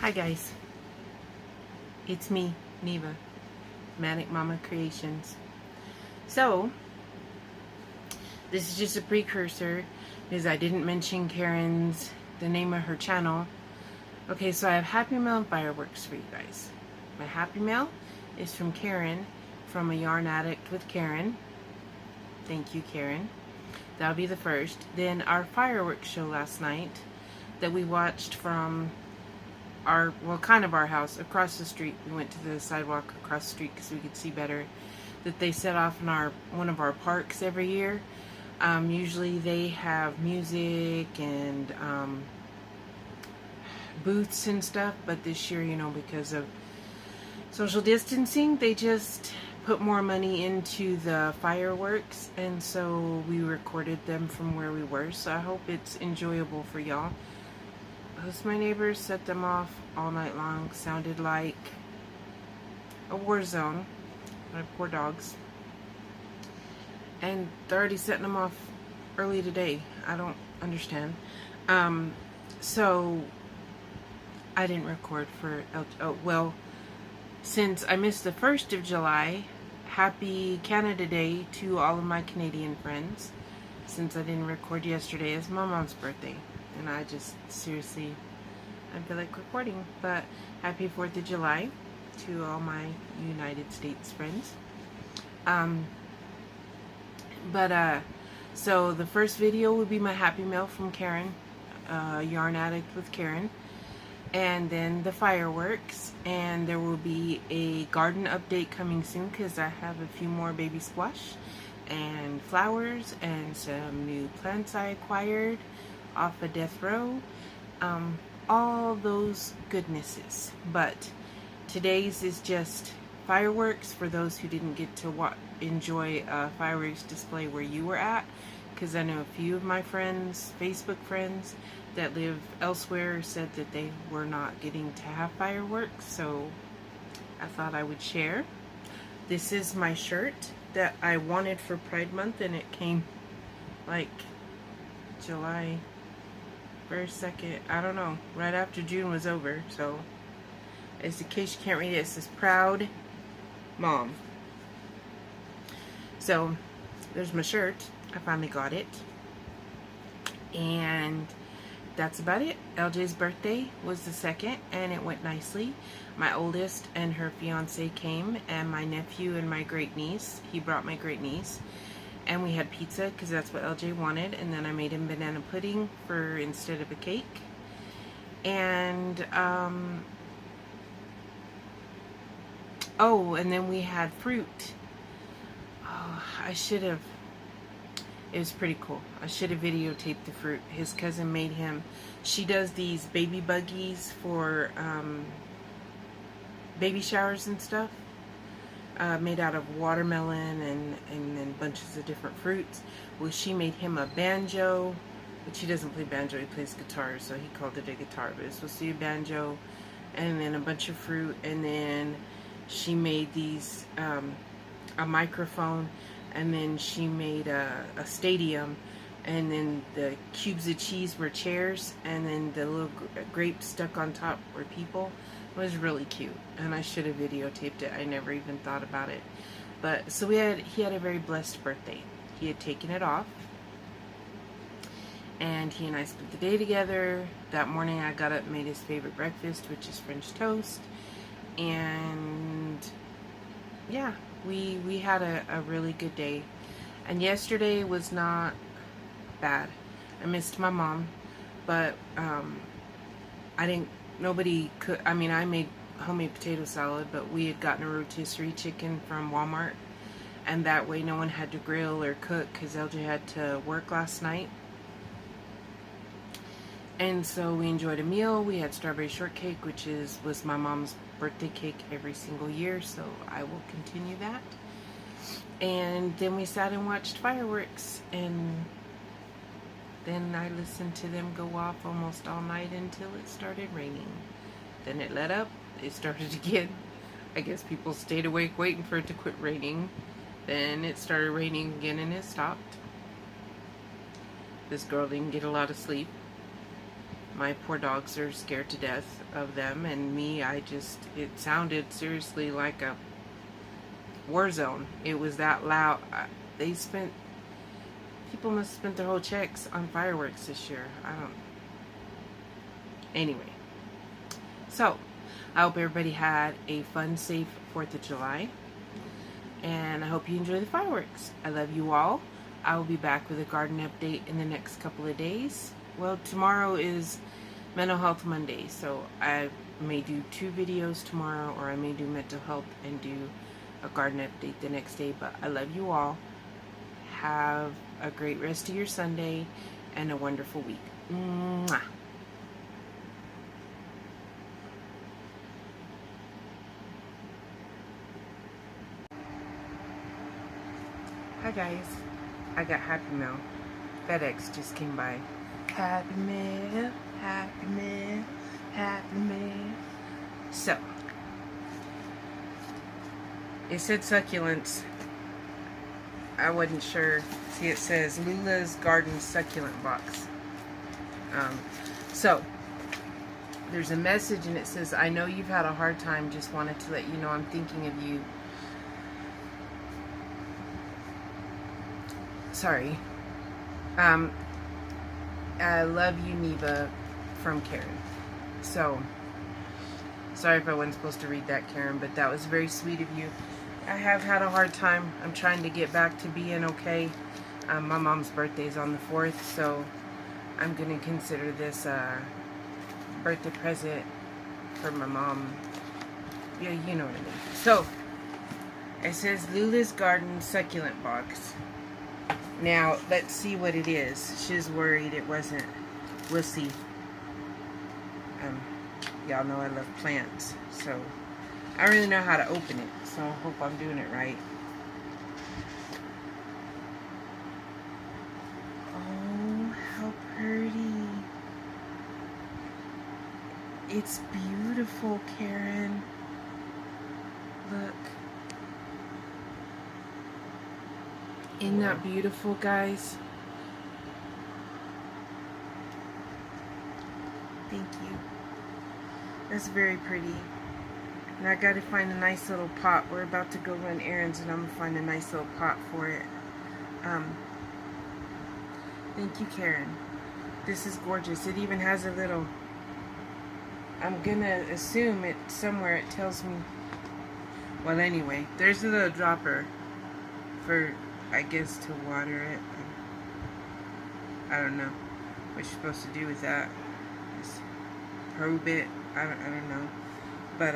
Hi guys, it's me, Neva, Manic Mama Creations. So, this is just a precursor because I didn't mention the name of her channel. Okay, so I have Happy Mail and fireworks for you guys. My Happy Mail is from Karen, from A Yarn Addict with Karen. Thank you, Karen. That'll be the first. Then our fireworks show last night that we watched from our house across the street. We went to the sidewalk across the street because we could see better. That they set off in one of our parks every year. Usually they have music and booths and stuff, but this year, because of social distancing, they just put more money into the fireworks, and so we recorded them from where we were. So I hope it's enjoyable for y'all. My neighbors set them off all night long. Sounded like a war zone. My poor dogs. And they're already setting them off early today. I don't understand. So I didn't record for since I missed the 1st of July, happy Canada Day to all of my Canadian friends. Since I didn't record yesterday, it's my mom's birthday. And I just, seriously, I feel like recording. But happy 4th of July to all my United States friends. So the first video will be my Happy Mail from Karen, Yarn Addict with Karen. And then the fireworks. And there will be a garden update coming soon because I have a few more baby squash and flowers and some new plants I acquired off of Death Row, all those goodnesses. But today's is just fireworks for those who didn't get to enjoy a fireworks display where you were at, because I know a few of my friends, Facebook friends that live elsewhere, said that they were not getting to have fireworks, so I thought I would share. This is my shirt that I wanted for Pride Month, and it came like July 1st, 2nd, I don't know, right after June was over. So, as in case you can't read it, it says Proud Mom. So, there's my shirt. I finally got it. And that's about it. LJ's birthday was the 2nd, and it went nicely. My oldest and her fiance came, and my nephew and my great niece. He brought my great niece. And we had pizza because that's what LJ wanted. And then I made him banana pudding instead of a cake. And, and then we had fruit. Oh, it was pretty cool. I should have videotaped the fruit. His cousin made him, she does these baby buggies for baby showers and stuff. Made out of watermelon and then bunches of different fruits. Well, she made him a banjo, which he doesn't play banjo, he plays guitar, so he called it a guitar, but it's supposed to be a banjo, and then a bunch of fruit, and then she made these, a microphone, and then she made a stadium, and then the cubes of cheese were chairs, and then the little grapes stuck on top were people. It was really cute, and I should have videotaped it. I never even thought about it. But so he had a very blessed birthday. He had taken it off, and he and I spent the day together. That morning I got up and made his favorite breakfast, which is French toast. And yeah, we had a really good day. And yesterday was not bad. I missed my mom, but nobody could. I mean, I made homemade potato salad, but we had gotten a rotisserie chicken from Walmart, and that way no one had to grill or cook because LJ had to work last night. And so we enjoyed a meal. We had strawberry shortcake, which was my mom's birthday cake every single year, so I will continue that. And then we sat and watched fireworks, and then I listened to them go off almost all night until it started raining. Then it let up. It started again. I guess people stayed awake waiting for it to quit raining. Then it started raining again and it stopped. This girl didn't get a lot of sleep. My poor dogs are scared to death of them, and me, it sounded seriously like a war zone. It was that loud. People must have spent their whole checks on fireworks this year. Anyway, so I hope everybody had a fun, safe 4th of July, and I hope you enjoy the fireworks. I love you all. I will be back with a garden update in the next couple of days. Well, tomorrow is Mental Health Monday, so I may do 2 videos tomorrow, or I may do mental health and do a garden update the next day. But I love you all. Have a great rest of your Sunday and a wonderful week. Mwah. Hi guys, I got Happy Mail. FedEx just came by. Happy Mail, Happy Mail, Happy Mail. So, it said succulents. I wasn't sure. See, it says Lula's Garden Succulent Box. So, there's a message and it says, I know you've had a hard time, just wanted to let you know I'm thinking of you. Sorry. I love you, Neva, from Karen. So, sorry if I wasn't supposed to read that, Karen, but that was very sweet of you. I have had a hard time. I'm trying to get back to being okay. My mom's birthday is on the 4th, so I'm going to consider this a birthday present for my mom. Yeah, you know what I mean. So, it says Lula's Garden Succulent Box. Now, let's see what it is. She's worried it wasn't. We'll see. Y'all know I love plants, so I don't really know how to open it, so I hope I'm doing it right. Oh, how pretty. It's beautiful, Karen. Look. Isn't that beautiful, guys? Thank you. That's very pretty. And I gotta find a nice little pot. We're about to go run errands and I'm gonna find a nice little pot for it. Thank you, Karen. This is gorgeous. It even has a little, I'm gonna assume it somewhere it tells me. Well, anyway, there's a little dropper for, I guess, to water it. I don't know what you're supposed to do with that. Just probe it. I don't know. But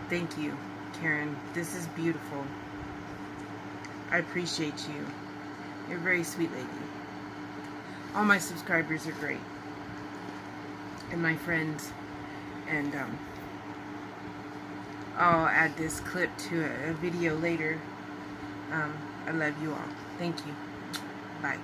thank you, Karen. This is beautiful. I appreciate you. You're a very sweet lady. All my subscribers are great, and my friends. And I'll add this clip to a video later. I love you all. Thank you. Bye.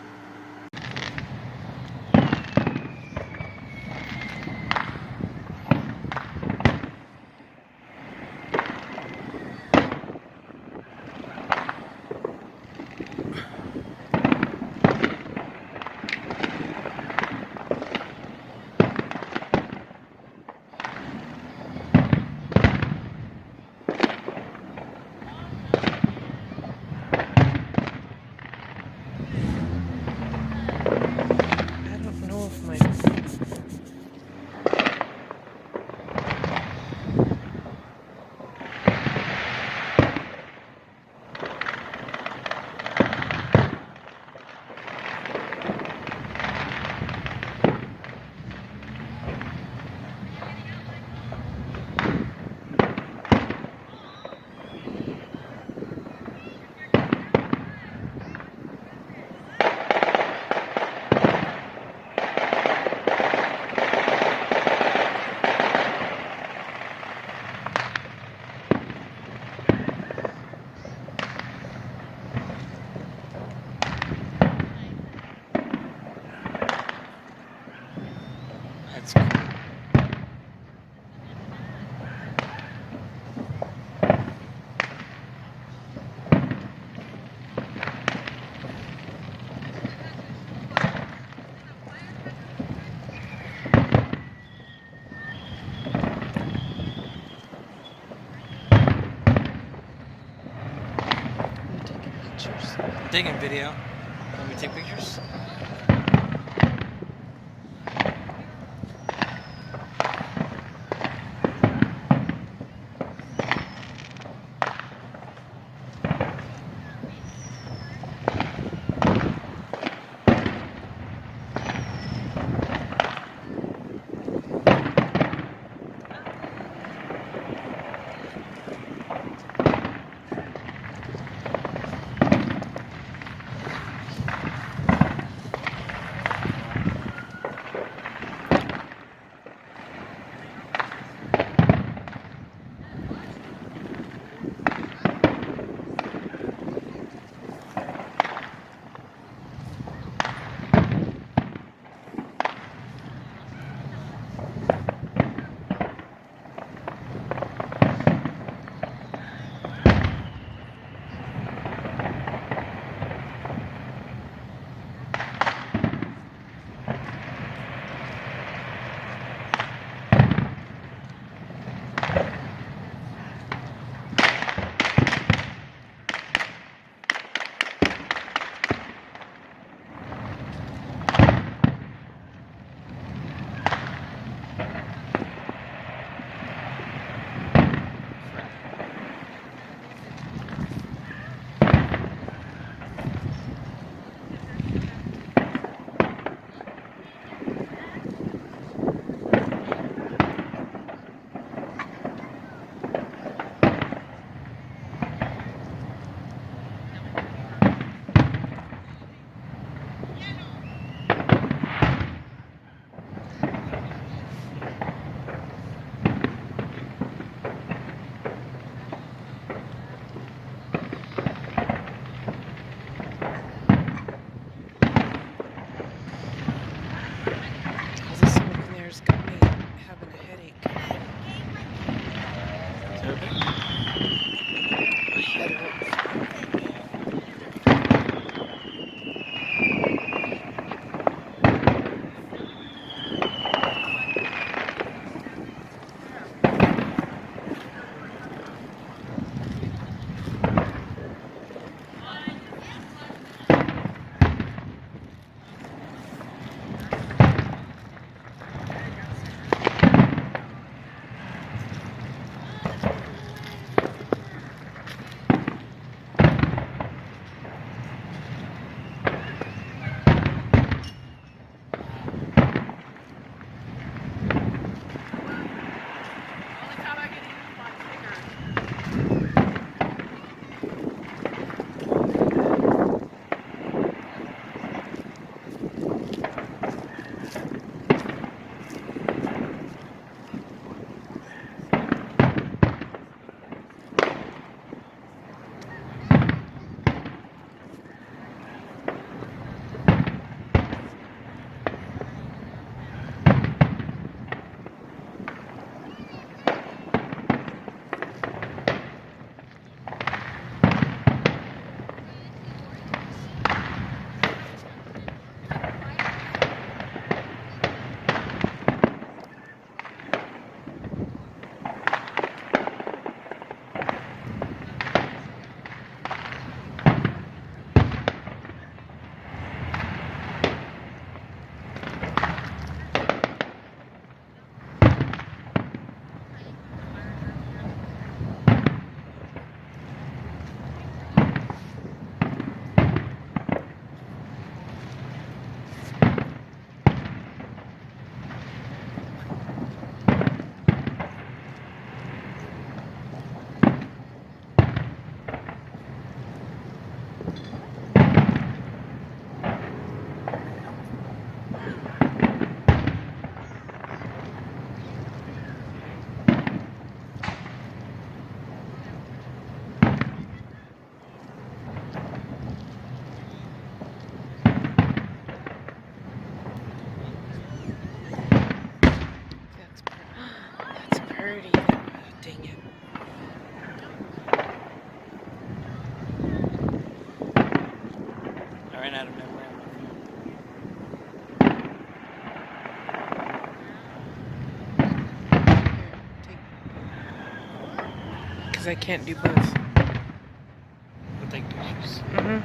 Digging video. Let me take pictures. Dang it. I ran out of memory. Because I can't do both. We'll take pictures. Mm-hmm.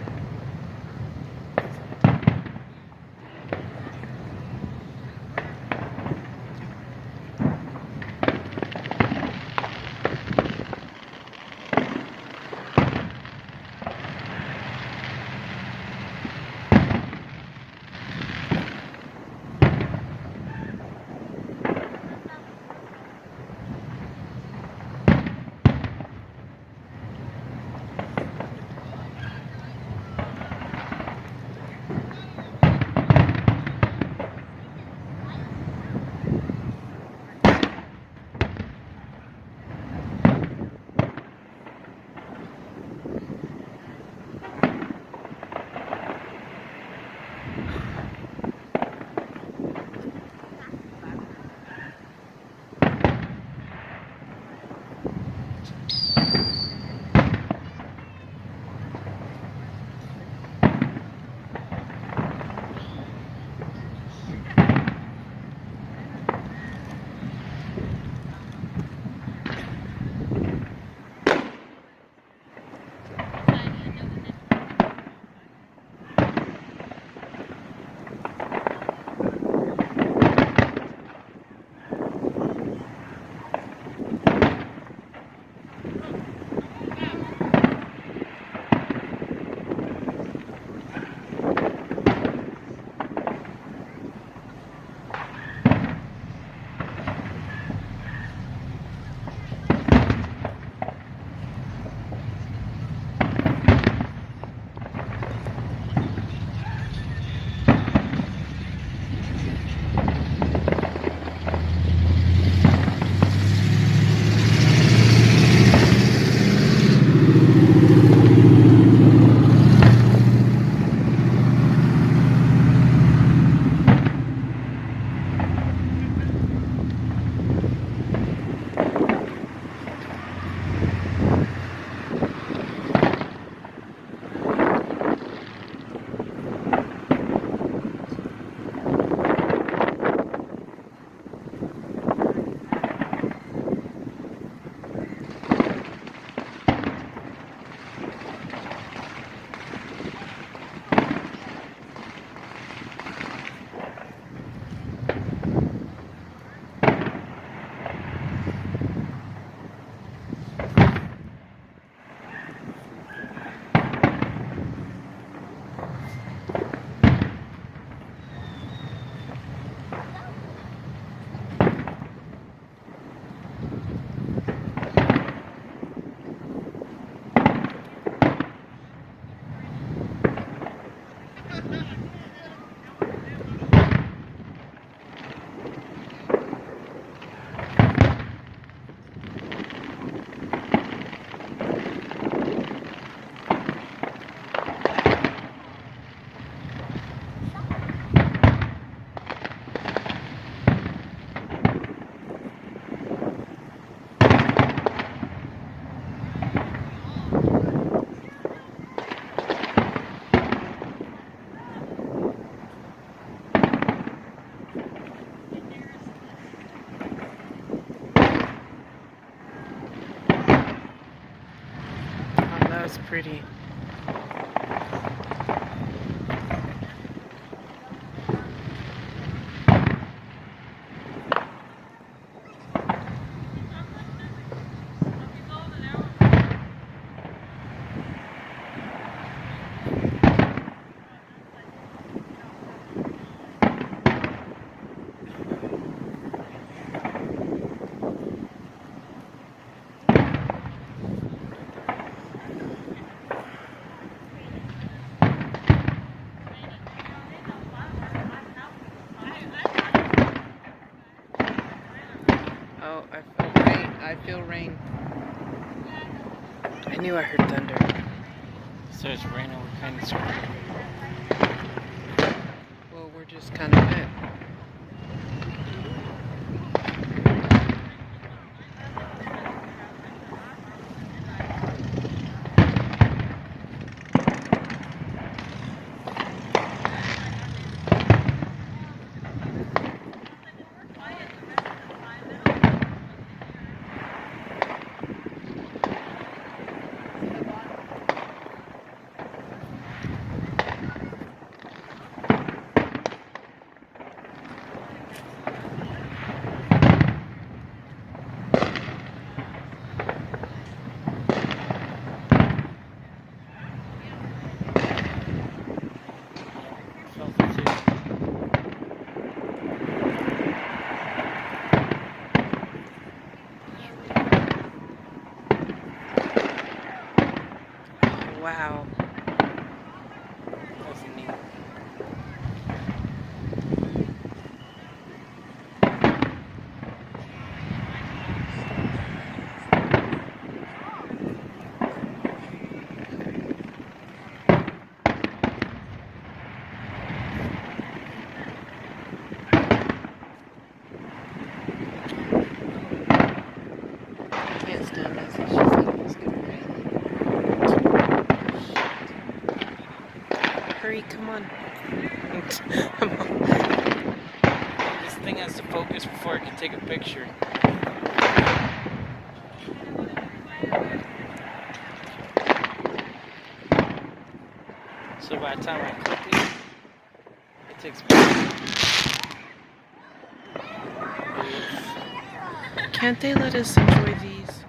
That's pretty. Oh, I feel rain. I feel rain. I knew I heard thunder. So it's raining, we're kind of screwed. Well, we're just kind of wet. Felt it too. Wow. That's neat. I can't stand this. It's just like it's gonna rain. Hurry, come on. Come on. This thing has to focus before it can take a picture. So by the time I click it, it takes Can't they let us enjoy these?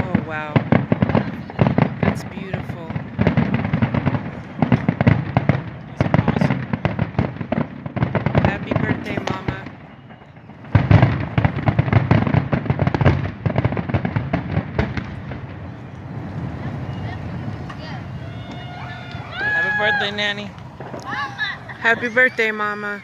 Oh, wow. That's beautiful. Happy birthday, Mama. Happy birthday, Nanny. Happy birthday, Mama.